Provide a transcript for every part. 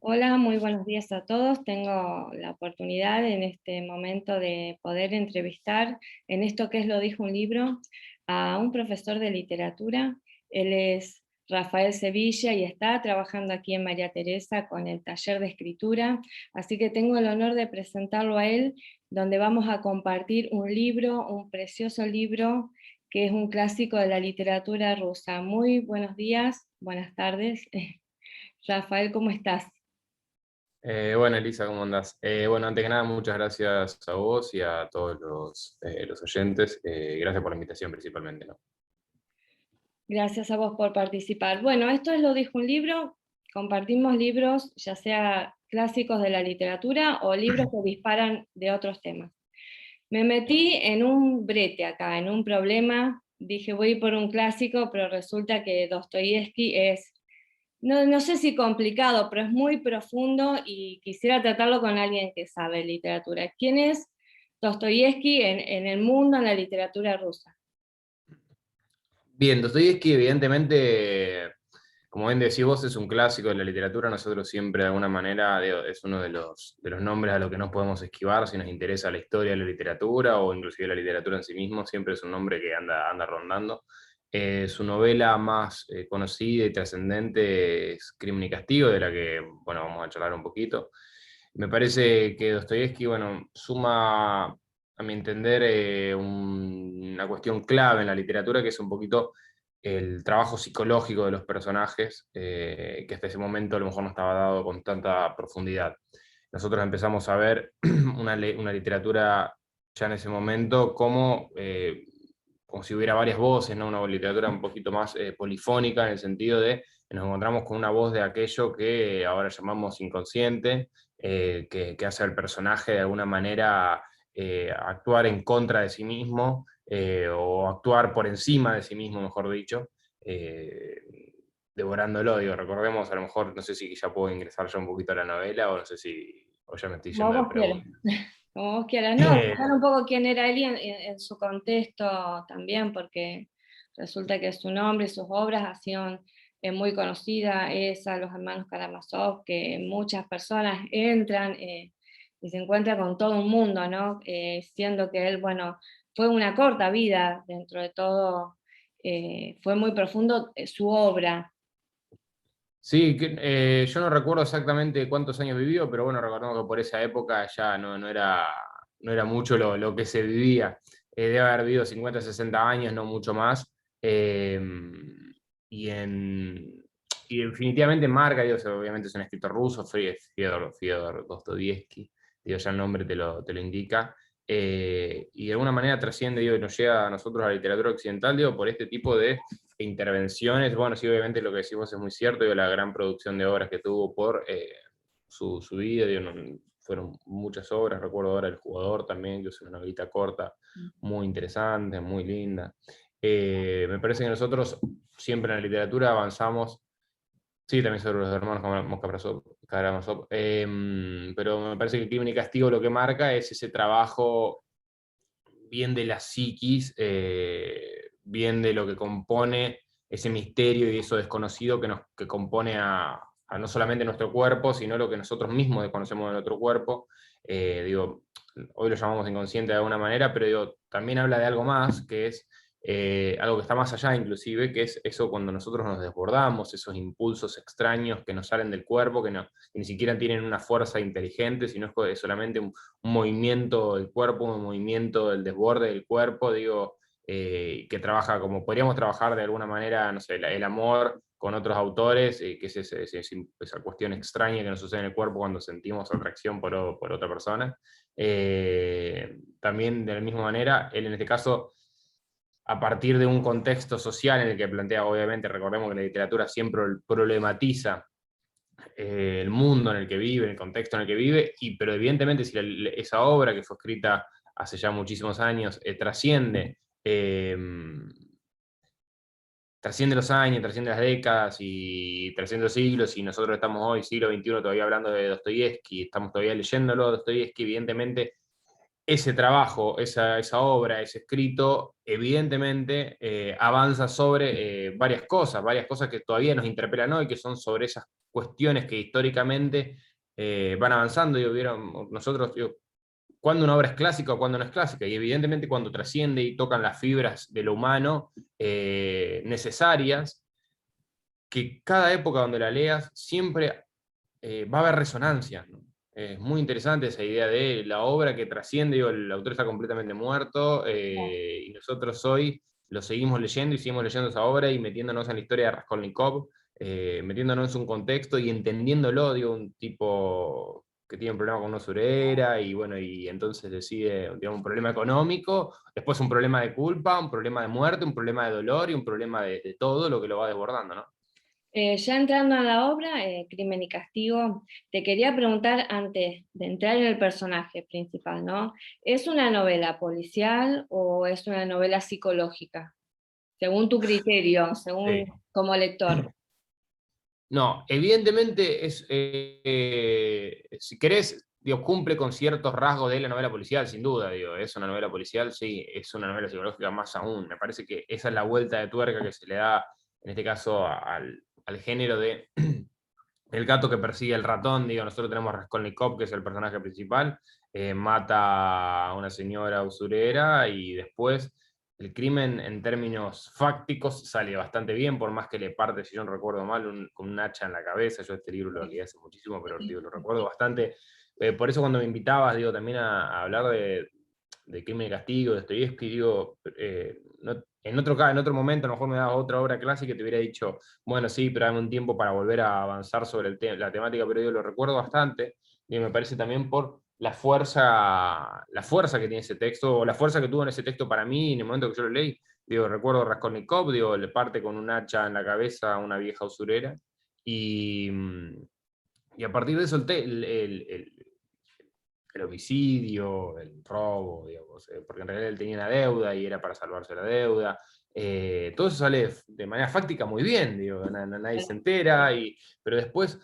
Hola, muy buenos días a todos. Tengo la oportunidad en este momento de poder entrevistar en esto que es Lo dijo un libro a un profesor de literatura. Él es Rafael Sevilla y está trabajando aquí en María Teresa con el taller de escritura, así que tengo el honor de presentarlo a él, donde vamos a compartir un libro, un precioso libro que es un clásico de la literatura rusa. Muy buenos días, buenas tardes. Rafael, ¿cómo estás? Bueno, Elisa, ¿cómo andás? Bueno, antes que nada, muchas gracias a vos y a todos los oyentes. Gracias por la invitación principalmente, ¿no? Gracias a vos por participar. Bueno, esto es Lo dijo un libro. Compartimos libros, ya sea clásicos de la literatura o libros que disparan de otros temas. Me metí en un brete acá, en un problema. Dije, voy por un clásico, pero resulta que Dostoyevsky es, no sé si complicado, pero es muy profundo y quisiera tratarlo con alguien que sabe literatura. ¿Quién es Dostoyevsky en el mundo, en la literatura rusa? Bien, Dostoyevski, evidentemente, como bien decís vos, es un clásico de la literatura. Nosotros siempre, de alguna manera, es uno de los nombres a los que no podemos esquivar si nos interesa la historia de la literatura o inclusive la literatura en sí mismo. Siempre es un nombre que anda rondando. Su novela más conocida y trascendente es Crimen y Castigo, de la que, bueno, vamos a charlar un poquito. Me parece que Dostoyevski, bueno, suma, a mi entender, una cuestión clave en la literatura, que es un poquito el trabajo psicológico de los personajes, que hasta ese momento a lo mejor no estaba dado con tanta profundidad. Nosotros empezamos a ver una literatura ya en ese momento como si hubiera varias voces, ¿no? Una literatura un poquito más polifónica, en el sentido de que nos encontramos con una voz de aquello que ahora llamamos inconsciente, que hace al personaje de alguna manera actuar en contra de sí mismo, o actuar por encima de sí mismo, mejor dicho, eh, devorándolo. Digo, recordemos, a lo mejor, no sé si ya puedo ingresar ya un poquito a la novela, o no sé si o ya me estoy Como yendo de vos quieras. preguntas. Como vos quieras. No, contar un poco quién era él y en su contexto también, porque resulta que su nombre y sus obras han sido muy conocidas, esa, los hermanos Karamazov, que muchas personas entran y se encuentran con todo un mundo, ¿no? Siendo que él, bueno, fue una corta vida, dentro de todo, fue muy profundo su obra. Sí, yo no recuerdo exactamente cuántos años vivió, pero bueno, recordemos que por esa época ya no era mucho lo que se vivía. Debe haber vivido 50, 60 años, no mucho más. Eh, y, en, y definitivamente marca, digo, obviamente es un escritor ruso, Fyodor Dostoyevsky, digo, ya el nombre te lo indica. Y de alguna manera trasciende, digo, y nos llega a nosotros a la literatura occidental, digo, por este tipo de intervenciones. Bueno, sí, obviamente lo que decimos es muy cierto, y la gran producción de obras que tuvo por su vida, digo, fueron muchas obras. Recuerdo ahora El Jugador también, que es una novelita corta, muy interesante, muy linda. Me parece que nosotros siempre en la literatura avanzamos, sí, también sobre los hermanos Karamazov, pero me parece que Crimen y Castigo lo que marca es ese trabajo bien de la psiquis, bien de lo que compone ese misterio y eso desconocido que compone a no solamente nuestro cuerpo, sino lo que nosotros mismos desconocemos de nuestro cuerpo. Digo, hoy lo llamamos inconsciente de alguna manera, pero digo, también habla de algo más, que es algo que está más allá inclusive, que es eso cuando nosotros nos desbordamos, esos impulsos extraños que nos salen del cuerpo, que ni siquiera tienen una fuerza inteligente, sino es solamente un movimiento del cuerpo, un movimiento del desborde del cuerpo, digo, que trabaja como podríamos trabajar de alguna manera, no sé, el amor con otros autores, que es esa cuestión extraña que nos sucede en el cuerpo cuando sentimos atracción por otra persona. También de la misma manera, él en este caso, a partir de un contexto social en el que plantea, obviamente, recordemos que la literatura siempre problematiza el mundo en el que vive, el contexto en el que vive, pero evidentemente si esa obra que fue escrita hace ya muchísimos años eh, trasciende los años, trasciende las décadas y trasciende los siglos, y nosotros estamos hoy, siglo XXI, todavía hablando de Dostoyevsky, estamos todavía leyéndolo. Dostoyevsky evidentemente ese trabajo, esa obra, ese escrito, evidentemente avanza sobre varias cosas que todavía nos interpelan hoy, que son sobre esas cuestiones que históricamente van avanzando. Digo, vieron, nosotros, digo, cuándo una obra es clásica o cuándo no es clásica, y evidentemente cuando trasciende y tocan las fibras de lo humano necesarias, que cada época donde la leas siempre va a haber resonancia, ¿no? Es muy interesante esa idea de la obra que trasciende, digo, el autor está completamente muerto, y nosotros hoy lo seguimos leyendo y seguimos leyendo esa obra y metiéndonos en la historia de Raskolnikov, metiéndonos en un contexto y entendiéndolo, digo, un tipo que tiene un problema con una usurera y bueno, y entonces decide, digamos, un problema económico, después un problema de culpa, un problema de muerte, un problema de dolor y un problema de todo lo que lo va desbordando, ¿no? Ya entrando a la obra, Crimen y Castigo, te quería preguntar antes de entrar en el personaje principal, ¿no? ¿Es una novela policial o es una novela psicológica? Según tu criterio, según Sí. como lector. No, evidentemente si querés, digo, cumple con ciertos rasgos de la novela policial, sin duda, digo, es una novela policial, sí, es una novela psicológica más aún. Me parece que esa es la vuelta de tuerca que se le da, en este caso, al género de el gato que persigue el ratón. Digo, nosotros tenemos a Raskolnikov, que es el personaje principal, mata a una señora usurera y después el crimen en términos fácticos sale bastante bien, por más que le parte, si yo no recuerdo mal, con un hacha en la cabeza. Yo este libro lo leí hace muchísimo, pero digo, lo recuerdo bastante. Por eso cuando me invitabas, digo, también a hablar de Crimen y Castigo, de Dostoyevsky, digo, en otro momento a lo mejor me dabas otra obra clásica y te hubiera dicho, bueno, sí, pero dame un tiempo para volver a avanzar sobre la temática, pero yo lo recuerdo bastante y me parece también por la fuerza que tiene ese texto, o la fuerza que tuvo en ese texto para mí en el momento que yo lo leí. Digo, recuerdo Raskolnikov, digo, le parte con un hacha en la cabeza a una vieja usurera y, y a partir de eso el homicidio, el robo, digamos, porque en realidad él tenía una deuda y era para salvarse la deuda. Todo eso sale de manera fáctica muy bien, digo, nadie se entera, pero después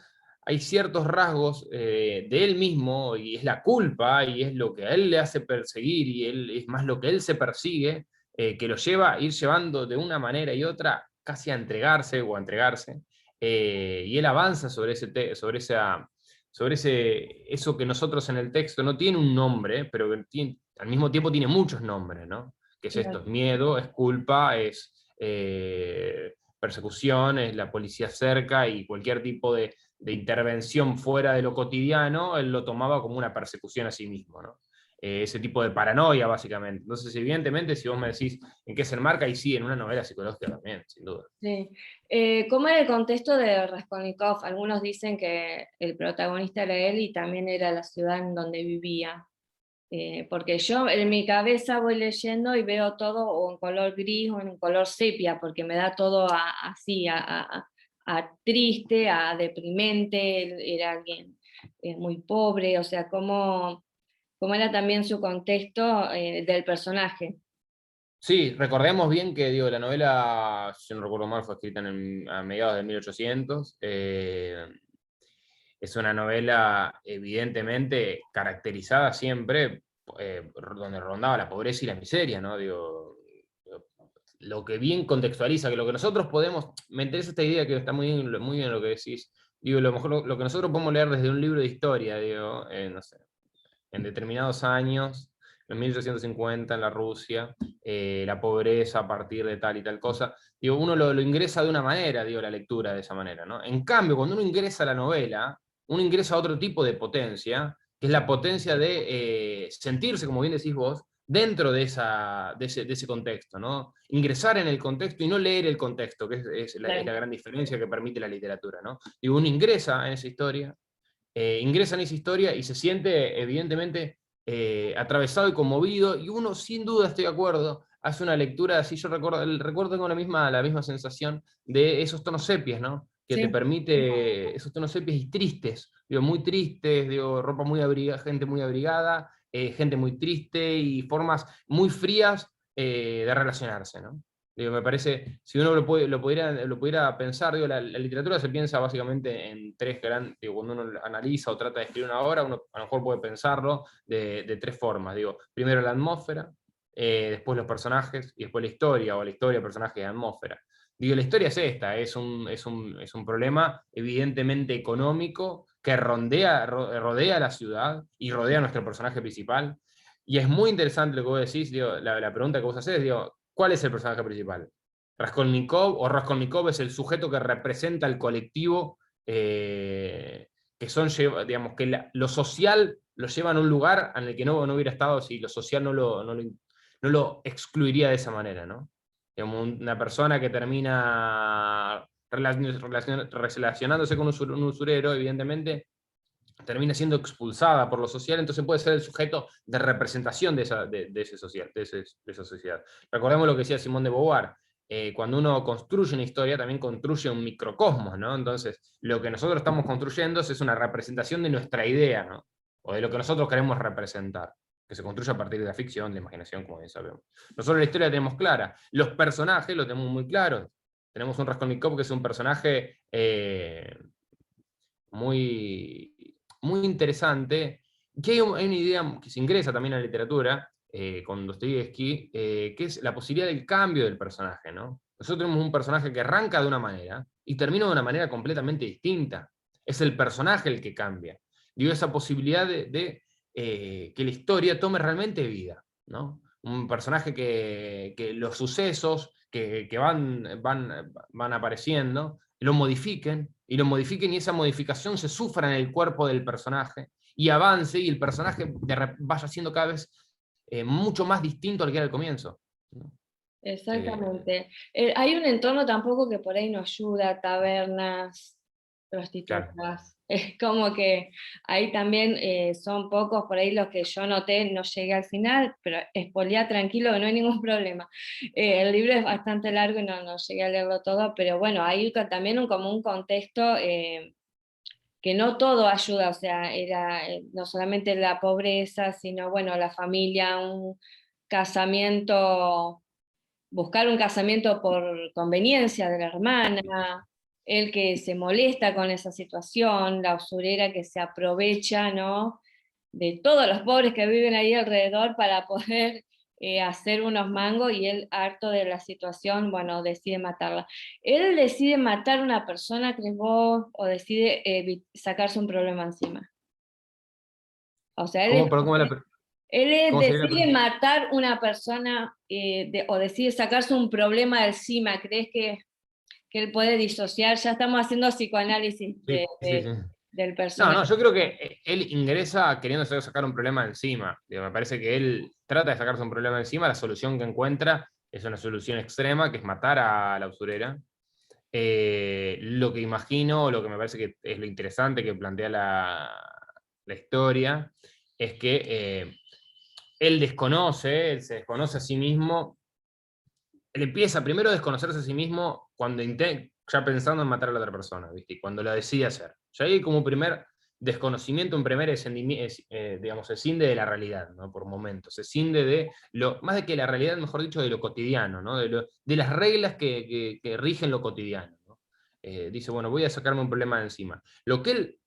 hay ciertos rasgos de él mismo, y es la culpa, y es lo que a él le hace perseguir, y él, es más lo que él se persigue, que lo lleva a ir llevando de una manera y otra casi a entregarse o a entregarse, y él avanza sobre eso que nosotros en el texto no tiene un nombre, pero que al mismo tiempo tiene muchos nombres, ¿no? ¿Qué es esto? Es miedo, es culpa, es persecución, es la policía cerca, y cualquier tipo de intervención fuera de lo cotidiano, él lo tomaba como una persecución a sí mismo, ¿no? Ese tipo de paranoia, básicamente. Entonces, evidentemente, si vos me decís en qué se enmarca, y sí, en una novela psicológica también, sin duda. Sí. ¿Cómo era el contexto de Raskolnikov? Algunos dicen que el protagonista era él y también era la ciudad en donde vivía. Porque yo en mi cabeza voy leyendo y veo todo o en color gris o en color sepia, porque me da todo así, a triste, a deprimente. Él era alguien muy pobre, o sea, cómo era también su contexto del personaje. Sí, recordemos bien que digo, la novela, si no recuerdo mal, fue escrita a mediados de 1800. Es una novela evidentemente caracterizada siempre, donde rondaba la pobreza y la miseria, ¿no? Digo, lo que bien contextualiza, que lo que nosotros podemos, me interesa esta idea que está muy bien lo que decís. Digo, lo mejor lo que nosotros podemos leer desde un libro de historia, digo, no sé, en determinados años, en 1850 en la Rusia, la pobreza a partir de tal y tal cosa. Digo, uno lo ingresa de una manera, digo, la lectura de esa manera, ¿no? En cambio, cuando uno ingresa a la novela, uno ingresa a otro tipo de potencia, que es la potencia de sentirse, como bien decís vos, dentro de ese contexto, ¿no? Ingresar en el contexto y no leer el contexto, que es la gran diferencia que permite la literatura, ¿no? Digo, uno ingresa en esa historia, y se siente evidentemente atravesado y conmovido, y uno sin duda, estoy de acuerdo, hace una lectura así. Yo recuerdo tengo la misma sensación de esos tonos sepias, ¿no? Que te Sí, permite esos tonos sepias y tristes, digo, muy tristes, digo, ropa muy abrigada, gente muy abrigada, gente muy triste y formas muy frías de relacionarse, ¿no? Digo, me parece, si uno lo pudiera pensar, digo, la literatura se piensa básicamente en tres grandes, digo, cuando uno analiza o trata de escribir una obra, uno a lo mejor puede pensarlo de tres formas. Digo, primero la atmósfera, después los personajes, y después la historia, o la historia, personajes y atmósfera. Digo, la historia es esta, es un problema evidentemente económico que rodea la ciudad y rodea a nuestro personaje principal. Y es muy interesante lo que vos decís, digo, la pregunta que vos hacés, digo, ¿cuál es el personaje principal? ¿Raskolnikov o Raskolnikov es el sujeto que representa el colectivo, que son, digamos, que lo social lo lleva a un lugar en el que no hubiera estado si lo social no lo excluiría de esa manera, ¿no? Digamos, una persona que termina relacionándose con un usurero, evidentemente, termina siendo expulsada por lo social, entonces puede ser el sujeto de representación de ese social, de esa sociedad. Recordemos lo que decía Simón de Beauvoir, cuando uno construye una historia, también construye un microcosmos, ¿no? Entonces, lo que nosotros estamos construyendo es una representación de nuestra idea, ¿no? O de lo que nosotros queremos representar, que se construye a partir de la ficción, de la imaginación, como bien sabemos. Nosotros la historia la tenemos clara, los personajes lo tenemos muy claros. Tenemos un Raskolnikov que es un personaje muy, muy interesante, que hay una idea que se ingresa también a la literatura, con Dostoyevsky, que es la posibilidad del cambio del personaje, ¿no? Nosotros tenemos un personaje que arranca de una manera y termina de una manera completamente distinta. Es el personaje el que cambia. Digo, esa posibilidad que la historia tome realmente vida, ¿no? Un personaje que los sucesos que van apareciendo y esa modificación se sufra en el cuerpo del personaje y avance y el personaje vaya siendo cada vez mucho más distinto al que era al comienzo, ¿no? Exactamente. Hay un entorno tampoco que por ahí nos ayuda, tabernas, Claro. prostitutas. Es como que ahí también son pocos por ahí los que yo noté, no llegué al final, pero spoileá tranquilo que no hay ningún problema. El libro es bastante largo y no llegué a leerlo todo, pero bueno, hay también como un contexto que no todo ayuda, o sea, era no solamente la pobreza, sino bueno, la familia, un casamiento, buscar un casamiento por conveniencia de la hermana, el que se molesta con esa situación, la usurera que se aprovecha, ¿no?, de todos los pobres que viven ahí alrededor para poder hacer unos mangos, y él, harto de la situación, bueno, decide matarla. ¿Él decide matar a una persona, crees vos, o decide sacarse un problema encima? O sea, ¿Cómo sería la decide matar una persona, o decide sacarse un problema de encima. ¿Crees que él puede disociar? Ya estamos haciendo psicoanálisis Sí, sí, sí. del No, personaje. no, yo creo que él ingresa queriendo sacar un problema encima. Digo, me parece que él trata de sacarse un problema encima, la solución que encuentra es una solución extrema, que es matar a la usurera. Lo que imagino, lo que me parece que es lo interesante que plantea la historia, es que él se desconoce a sí mismo, él empieza primero a desconocerse a sí mismo cuando ya pensando en matar a la otra persona, ¿viste? Y cuando lo decide hacer. Ya hay como un primer desconocimiento, un primer digamos, se cinde de la realidad, ¿no? Por momentos, se cinde de más de que la realidad, mejor dicho, de lo cotidiano, ¿no? De las reglas que rigen lo cotidiano, ¿no? Dice, bueno, voy a sacarme un problema de encima. Lo que él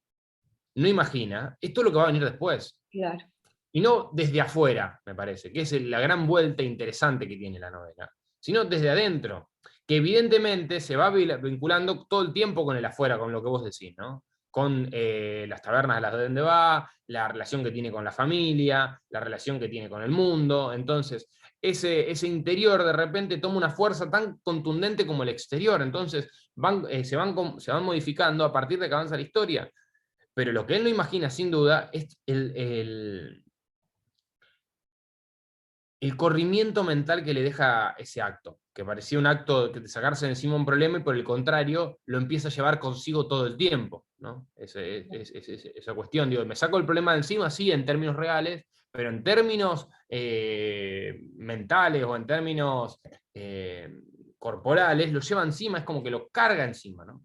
no imagina es todo lo que va a venir después. Claro. Y no desde afuera, me parece, que es la gran vuelta interesante que tiene la novela, sino desde adentro, que evidentemente se va vinculando todo el tiempo con el afuera, con lo que vos decís, ¿no? Con las tabernas a las de donde va, la relación que tiene con la familia, la relación que tiene con el mundo. Entonces, ese interior de repente toma una fuerza tan contundente como el exterior. Entonces, se van modificando a partir de que avanza la historia. Pero lo que él no imagina, sin duda, es el corrimiento mental que le deja ese acto, que parecía un acto de sacarse de encima un problema y por el contrario lo empieza a llevar consigo todo el tiempo, ¿no? Esa cuestión, digo, me saco el problema de encima, sí, en términos reales, pero en términos mentales o en términos corporales, lo lleva encima, es como que lo carga encima, ¿no?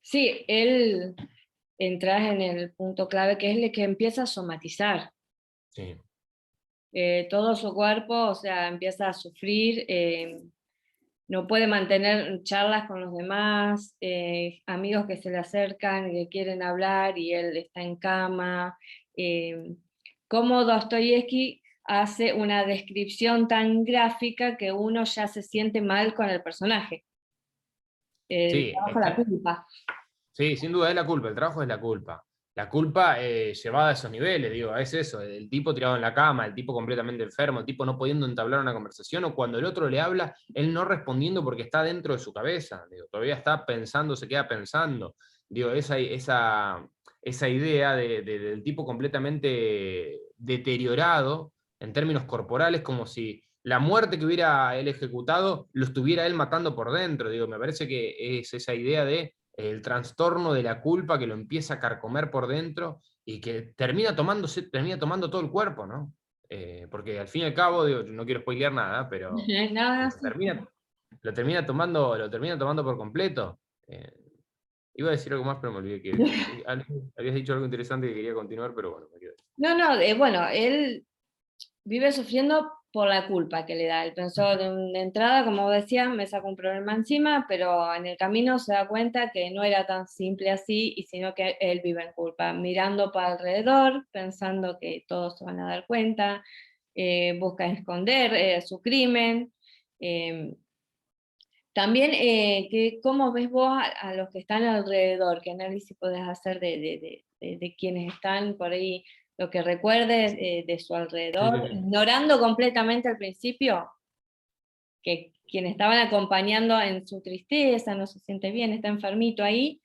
Sí, él entra en el punto clave, que es el que empieza a somatizar. Sí. Todo su cuerpo, o sea, empieza a sufrir, no puede mantener charlas con los demás, amigos que se le acercan y que quieren hablar y él está en cama. Cómo Dostoyevsky hace una descripción tan gráfica que uno ya se siente mal con el personaje. El Sí, trabajo de la culpa. sí, sin duda es la culpa, el trabajo es la culpa. La culpa llevada a esos niveles, digo, es eso, el tipo tirado en la cama, el tipo completamente enfermo, el tipo no pudiendo entablar una conversación, o cuando el otro le habla, él no respondiendo porque está dentro de su cabeza, digo, todavía está pensando, se queda pensando. Digo, esa idea del tipo completamente deteriorado en términos corporales, como si la muerte que hubiera él ejecutado lo estuviera él matando por dentro. Digo, me parece que es esa idea de el trastorno de la culpa que lo empieza a carcomer por dentro y que termina tomando todo el cuerpo, ¿no? Porque al fin y al cabo, digo, no quiero spoilear nada, pero Nada, lo termina tomando por completo. Iba a decir algo más, pero me olvidé que habías dicho algo interesante que quería continuar, pero bueno, me quedé. no, no, bueno, él vive sufriendo por la culpa que le da. Él pensó de entrada, como decía, me saco un problema encima, pero en el camino se da cuenta que no era tan simple así, y sino que él vive en culpa, mirando para alrededor, pensando que todos se van a dar cuenta, busca esconder su crimen. eh, También, ¿cómo ves vos a los que están alrededor? ¿Qué análisis podés hacer de quienes están por ahí? Lo que recuerdes de su Sí, alrededor, sí, sí. ignorando completamente al principio que quienes estaban acompañando en su tristeza, no se siente bien, está enfermito ahí,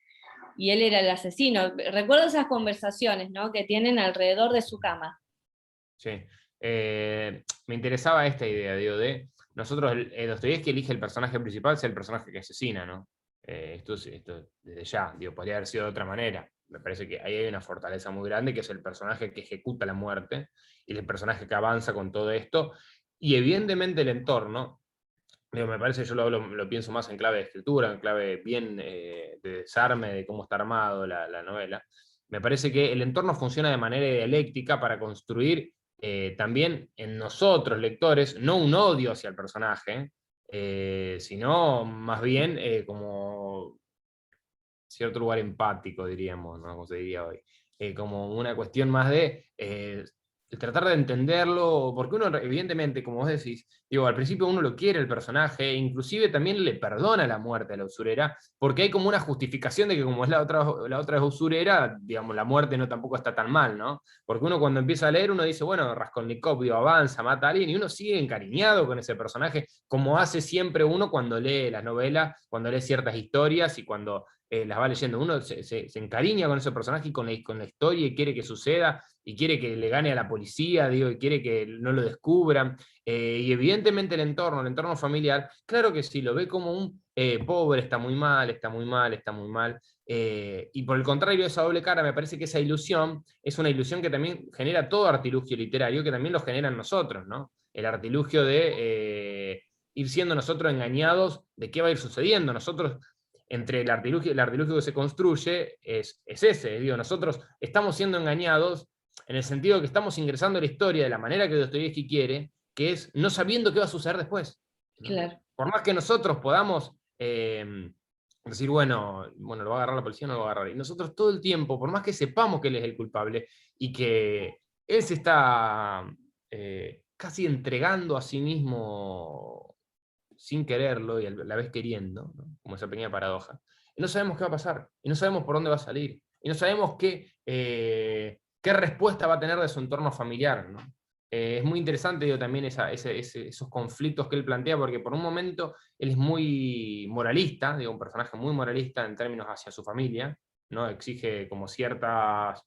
y él era el asesino. Recuerdo esas conversaciones, ¿no?, que tienen alrededor de su cama. Sí. Me interesaba esta idea, digo, de nosotros, Dostoyevsky elige el personaje principal, sea el personaje que asesina, ¿no? Esto desde ya, digo, podría haber sido de otra manera. Me parece que ahí hay una fortaleza muy grande, que es el personaje que ejecuta la muerte, y el personaje que avanza con todo esto, y evidentemente el entorno, digo, me parece, yo lo pienso más en clave de escritura, en clave bien de desarme, de cómo está armado la novela. Me parece que el entorno funciona de manera dialéctica para construir también en nosotros, lectores, no un odio hacia el personaje, sino más bien como cierto lugar empático, diríamos, ¿no? Como se diría hoy. Como una cuestión más de tratar de entenderlo, porque uno, evidentemente, como vos decís, digo, al principio uno lo quiere el personaje, e inclusive también le perdona la muerte a la usurera, porque hay como una justificación de que como es la otra es usurera, digamos, la muerte no tampoco está tan mal, ¿no? Porque uno cuando empieza a leer, uno dice, bueno, Raskolnikov, digo, avanza, mata a alguien, y uno sigue encariñado con ese personaje, como hace siempre uno cuando lee las novelas, cuando lee ciertas historias y cuando las va leyendo. Uno se encariña con ese personaje y con la historia, y quiere que suceda, y quiere que le gane a la policía, digo, y quiere que no lo descubran. Y evidentemente el entorno familiar, claro que sí, lo ve como un pobre, está muy mal, está muy mal, está muy mal. Y por el contrario, esa doble cara, me parece que esa ilusión es una ilusión que también genera todo artilugio literario, que también lo generan nosotros, ¿no? El artilugio de ir siendo nosotros engañados de qué va a ir sucediendo. Nosotros, entre el artilugio que se construye, es ese. Digo, nosotros estamos siendo engañados en el sentido de que estamos ingresando a la historia de la manera que Dostoyevsky quiere, que es no sabiendo qué va a suceder después, ¿no? Claro. Por más que nosotros podamos decir, bueno, lo va a agarrar la policía, no lo va a agarrar. Y nosotros todo el tiempo, por más que sepamos que él es el culpable y que él se está casi entregando a sí mismo sin quererlo y a la vez queriendo, ¿no? Como esa pequeña paradoja, y no sabemos qué va a pasar, y no sabemos por dónde va a salir, y no sabemos qué respuesta va a tener de su entorno familiar, ¿no? Es muy interesante, digo, también esos conflictos que él plantea, porque por un momento él es muy moralista, digo, un personaje muy moralista en términos hacia su familia, ¿no? Exige como ciertas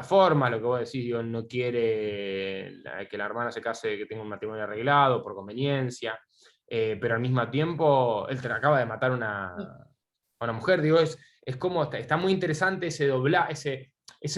formas, lo que vos decís, digo, no quiere que la hermana se case, que tenga un matrimonio arreglado por conveniencia, pero al mismo tiempo él acaba de matar a una mujer, digo, es como, está muy interesante ese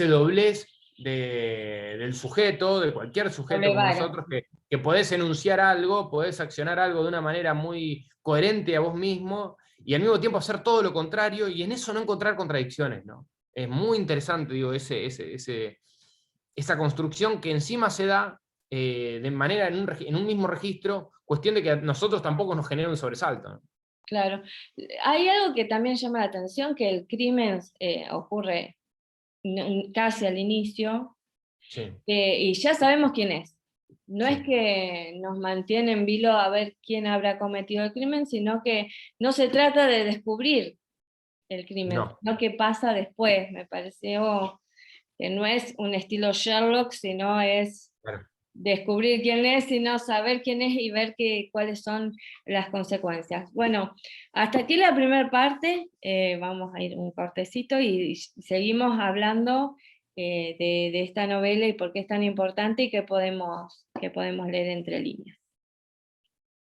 doblez del sujeto, de cualquier sujeto Doble como vara. nosotros, que podés enunciar algo, podés accionar algo de una manera muy coherente a vos mismo, y al mismo tiempo hacer todo lo contrario, y en eso no encontrar contradicciones, ¿no? Es muy interesante, digo, esa construcción que encima se da de manera en un mismo registro, cuestión de que a nosotros tampoco nos genera un sobresalto, ¿no? Claro. Hay algo que también llama la atención, que el crimen ocurre casi al inicio, Sí, y ya sabemos quién es. No es sí, que nos mantiene en vilo a ver quién habrá cometido el crimen, sino que no se trata de descubrir el crimen, no. sino que pasa después. Me pareció que no es un estilo Sherlock, sino es Claro. descubrir quién es, sino saber quién es y ver cuáles son las consecuencias. Bueno, hasta aquí la primera parte, vamos a ir un cortecito y seguimos hablando de esta novela y por qué es tan importante y qué podemos leer entre líneas.